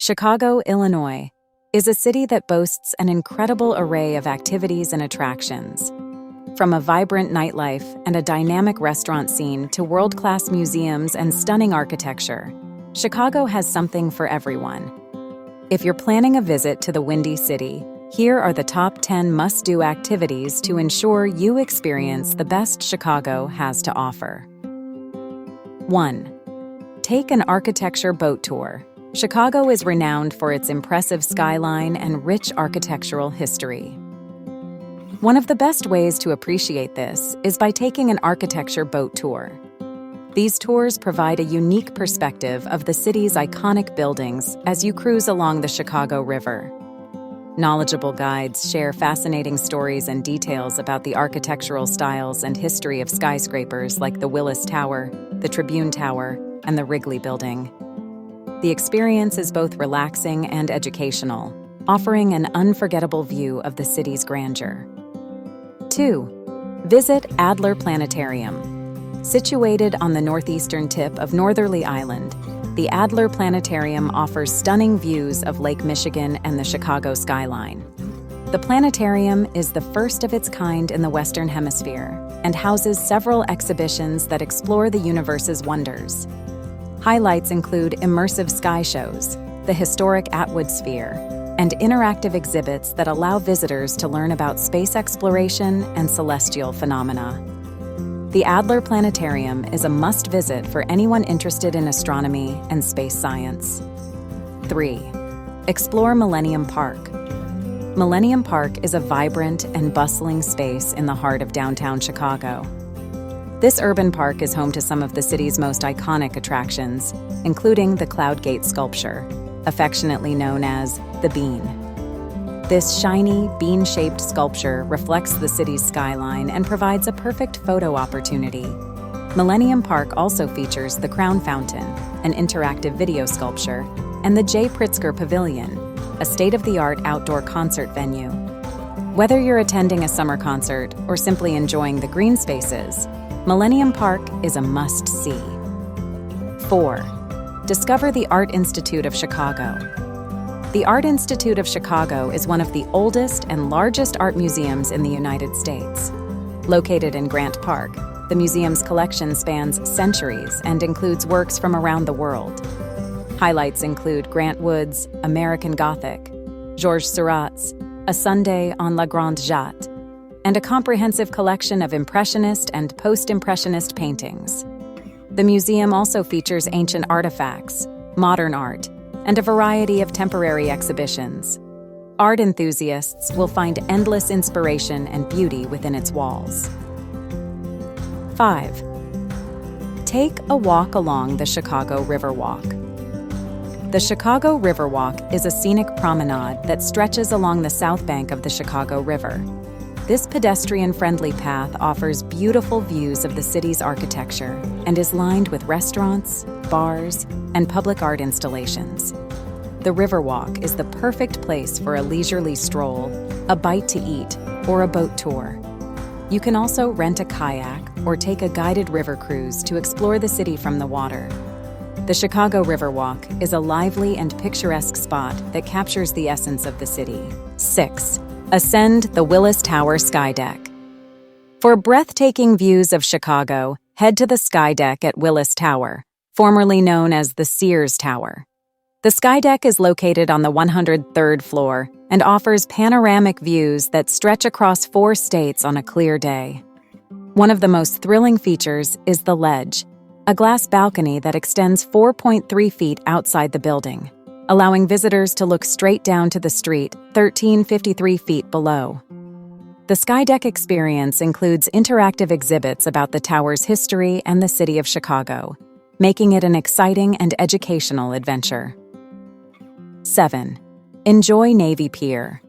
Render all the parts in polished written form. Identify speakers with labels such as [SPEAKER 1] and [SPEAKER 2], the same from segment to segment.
[SPEAKER 1] Chicago, Illinois, is a city that boasts an incredible array of activities and attractions. From a vibrant nightlife and a dynamic restaurant scene to world-class museums and stunning architecture, Chicago has something for everyone. If you're planning a visit to the Windy City, here are the top 10 must-do activities to ensure you experience the best Chicago has to offer. 1. Take an architecture boat tour. Chicago is renowned for its impressive skyline and rich architectural history. One of the best ways to appreciate this is by taking an architecture boat tour. These tours provide a unique perspective of the city's iconic buildings as you cruise along the Chicago River. Knowledgeable guides share fascinating stories and details about the architectural styles and history of skyscrapers like the Willis Tower, the Tribune Tower, and the Wrigley Building. The experience is both relaxing and educational, offering an unforgettable view of the city's grandeur. 2. Visit Adler Planetarium. Situated on the northeastern tip of Northerly Island, the Adler Planetarium offers stunning views of Lake Michigan and the Chicago skyline. The planetarium is the first of its kind in the Western Hemisphere and houses several exhibitions that explore the universe's wonders. Highlights include immersive sky shows, the historic Atwood Sphere, and interactive exhibits that allow visitors to learn about space exploration and celestial phenomena. The Adler Planetarium is a must-visit for anyone interested in astronomy and space science. 3. Explore Millennium Park. Millennium Park is a vibrant and bustling space in the heart of downtown Chicago. This urban park is home to some of the city's most iconic attractions, including the Cloud Gate sculpture, affectionately known as the Bean. This shiny, bean-shaped sculpture reflects the city's skyline and provides a perfect photo opportunity. Millennium Park also features the Crown Fountain, an interactive video sculpture, and the J. Pritzker Pavilion, a state-of-the-art outdoor concert venue. Whether you're attending a summer concert or simply enjoying the green spaces, Millennium Park is a must-see. 4. Discover the Art Institute of Chicago. The Art Institute of Chicago is one of the oldest and largest art museums in the United States. Located in Grant Park, the museum's collection spans centuries and includes works from around the world. Highlights include Grant Wood's American Gothic, Georges Seurat's A Sunday on La Grande Jatte, and a comprehensive collection of Impressionist and Post-Impressionist paintings. The museum also features ancient artifacts, modern art, and a variety of temporary exhibitions. Art enthusiasts will find endless inspiration and beauty within its walls. 5. Take a walk along the Chicago Riverwalk. The Chicago Riverwalk is a scenic promenade that stretches along the south bank of the Chicago River. This pedestrian-friendly path offers beautiful views of the city's architecture and is lined with restaurants, bars, and public art installations. The Riverwalk is the perfect place for a leisurely stroll, a bite to eat, or a boat tour. You can also rent a kayak or take a guided river cruise to explore the city from the water. The Chicago Riverwalk is a lively and picturesque spot that captures the essence of the city. 6. Ascend the Willis Tower Skydeck. For breathtaking views of Chicago, head to the Skydeck at Willis Tower, formerly known as the Sears Tower. The Skydeck is located on the 103rd floor and offers panoramic views that stretch across 4 states on a clear day. One of the most thrilling features is the Ledge, a glass balcony that extends 4.3 feet outside the building, allowing visitors to look straight down to the street 1353 feet below. The Skydeck experience includes interactive exhibits about the tower's history and the city of Chicago, making it an exciting and educational adventure. 7. Enjoy Navy Pier.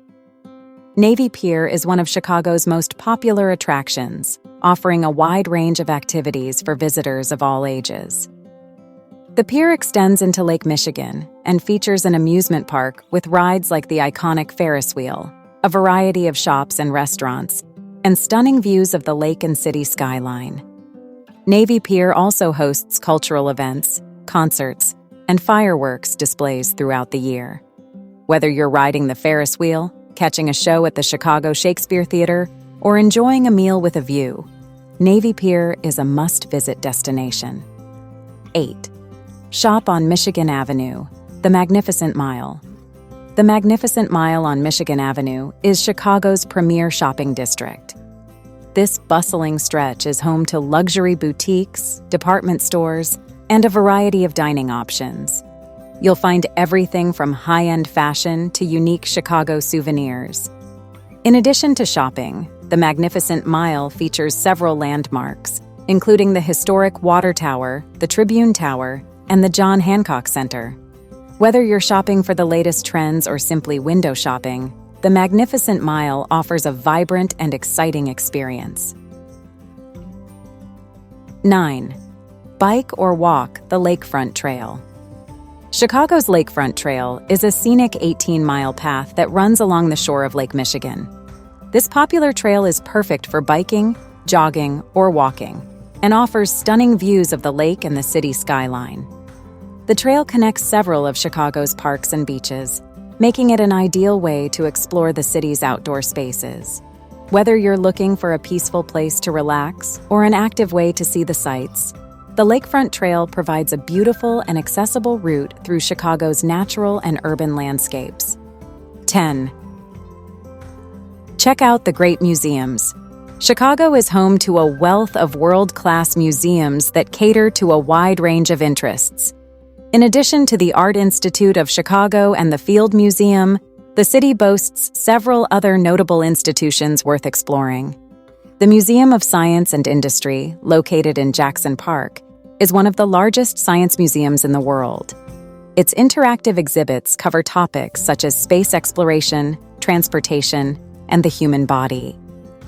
[SPEAKER 1] Navy Pier is one of Chicago's most popular attractions, offering a wide range of activities for visitors of all ages. The pier extends into Lake Michigan and features an amusement park with rides like the iconic Ferris wheel, a variety of shops and restaurants, and stunning views of the lake and city skyline. Navy Pier also hosts cultural events, concerts, and fireworks displays throughout the year. Whether you're riding the Ferris wheel, catching a show at the Chicago Shakespeare Theater, or enjoying a meal with a view, Navy Pier is a must-visit destination. 8. Shop on Michigan Avenue, the Magnificent Mile. The Magnificent Mile on Michigan Avenue is Chicago's premier shopping district. This bustling stretch is home to luxury boutiques, department stores, and a variety of dining options. You'll find everything from high-end fashion to unique Chicago souvenirs. In addition to shopping, the Magnificent Mile features several landmarks, including the historic Water Tower, the Tribune Tower, and the John Hancock Center. Whether you're shopping for the latest trends or simply window shopping, the Magnificent Mile offers a vibrant and exciting experience. 9. Bike or walk the Lakefront Trail. Chicago's Lakefront Trail is a scenic 18-mile path that runs along the shore of Lake Michigan. This popular trail is perfect for biking, jogging, or walking, and offers stunning views of the lake and the city skyline. The trail connects several of Chicago's parks and beaches, making it an ideal way to explore the city's outdoor spaces. Whether you're looking for a peaceful place to relax or an active way to see the sights, the Lakefront Trail provides a beautiful and accessible route through Chicago's natural and urban landscapes. 10. Check out the great museums. Chicago is home to a wealth of world-class museums that cater to a wide range of interests. In addition to the Art Institute of Chicago and the Field Museum, the city boasts several other notable institutions worth exploring. The Museum of Science and Industry, located in Jackson Park, is one of the largest science museums in the world. Its interactive exhibits cover topics such as space exploration, transportation, and the human body.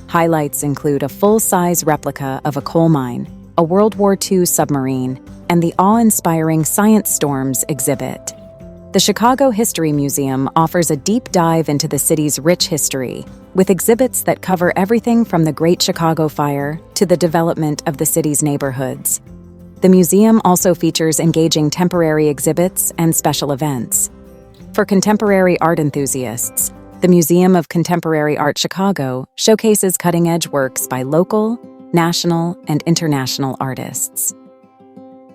[SPEAKER 1] Highlights include a full-size replica of a coal mine, a World War II submarine, and the awe-inspiring Science Storms exhibit. The Chicago History Museum offers a deep dive into the city's rich history, with exhibits that cover everything from the Great Chicago Fire to the development of the city's neighborhoods. The museum also features engaging temporary exhibits and special events. For contemporary art enthusiasts, the Museum of Contemporary Art Chicago showcases cutting-edge works by local, national, and international artists.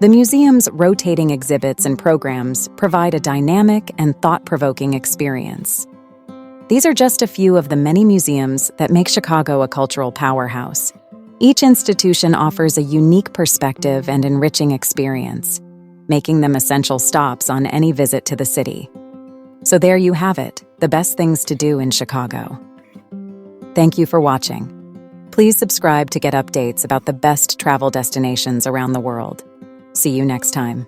[SPEAKER 1] The museum's rotating exhibits and programs provide a dynamic and thought-provoking experience. These are just a few of the many museums that make Chicago a cultural powerhouse. Each institution offers a unique perspective and enriching experience, making them essential stops on any visit to the city. So there you have it, the best things to do in Chicago. Thank you for watching. Please subscribe to get updates about the best travel destinations around the world. See you next time.